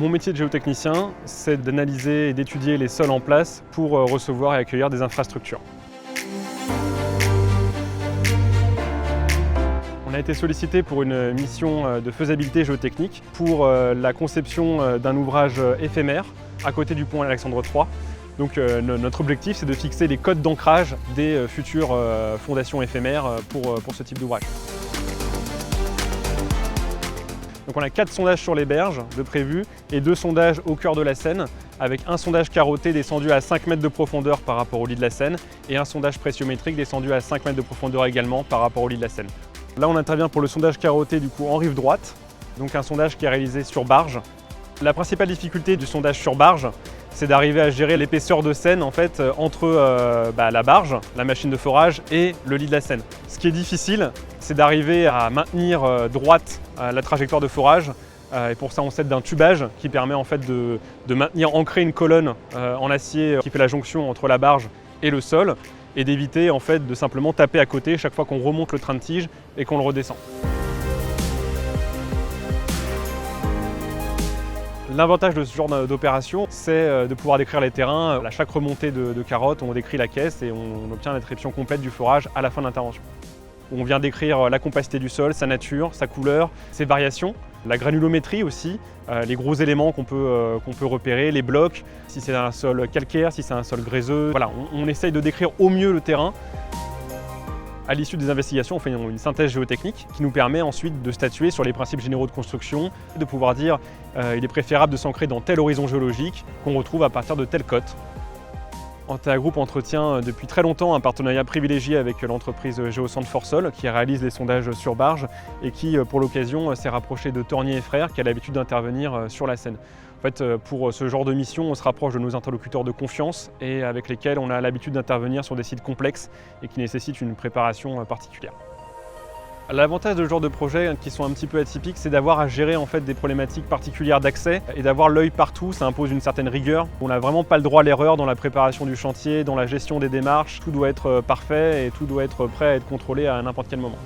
Mon métier de géotechnicien, c'est d'analyser et d'étudier les sols en place pour recevoir et accueillir des infrastructures. On a été sollicité pour une mission de faisabilité géotechnique pour la conception d'un ouvrage éphémère à côté du pont Alexandre III. Donc notre objectif, c'est de fixer les codes d'ancrage des futures fondations éphémères pour ce type d'ouvrage. Donc on a 4 sondages sur les berges de prévus et 2 sondages au cœur de la Seine, avec un sondage carotté descendu à 5 mètres de profondeur par rapport au lit de la Seine et un sondage pressiométrique descendu à 5 mètres de profondeur également par rapport au lit de la Seine. Là on intervient pour le sondage carotté du coup en rive droite, donc un sondage qui est réalisé sur barge. La principale difficulté du sondage sur barge, c'est d'arriver à gérer l'épaisseur de Seine en fait, entre la barge, la machine de forage et le lit de la Seine. Ce qui est difficile, c'est d'arriver à maintenir droite la trajectoire de forage. Et pour ça, on s'aide d'un tubage qui permet en fait de maintenir ancrée une colonne en acier qui fait la jonction entre la barge et le sol et d'éviter en fait de simplement taper à côté chaque fois qu'on remonte le train de tige et qu'on le redescend. L'avantage de ce genre d'opération, c'est de pouvoir décrire les terrains. À chaque remontée de carotte, on décrit la caisse et on obtient la description complète du forage à la fin de l'intervention. On vient décrire la compacité du sol, sa nature, sa couleur, ses variations, la granulométrie aussi, les gros éléments qu'on peut repérer, les blocs, si c'est un sol calcaire, si c'est un sol gréseux. Voilà, on essaye de décrire au mieux le terrain. À l'issue des investigations, on fait une synthèse géotechnique qui nous permet ensuite de statuer sur les principes généraux de construction, de pouvoir dire il est préférable de s'ancrer dans tel horizon géologique qu'on retrouve à partir de telle côte. Antea Group entretient depuis très longtemps un partenariat privilégié avec l'entreprise Géocentre Forsol qui réalise des sondages sur barge et qui, pour l'occasion, s'est rapproché de Tornier et Frères qui a l'habitude d'intervenir sur la Seine. En fait, pour ce genre de mission, on se rapproche de nos interlocuteurs de confiance et avec lesquels on a l'habitude d'intervenir sur des sites complexes et qui nécessitent une préparation particulière. L'avantage de ce genre de projets qui sont un petit peu atypiques, c'est d'avoir à gérer en fait des problématiques particulières d'accès et d'avoir l'œil partout. Ça impose une certaine rigueur. On n'a vraiment pas le droit à l'erreur dans la préparation du chantier, dans la gestion des démarches. Tout doit être parfait et tout doit être prêt à être contrôlé à n'importe quel moment.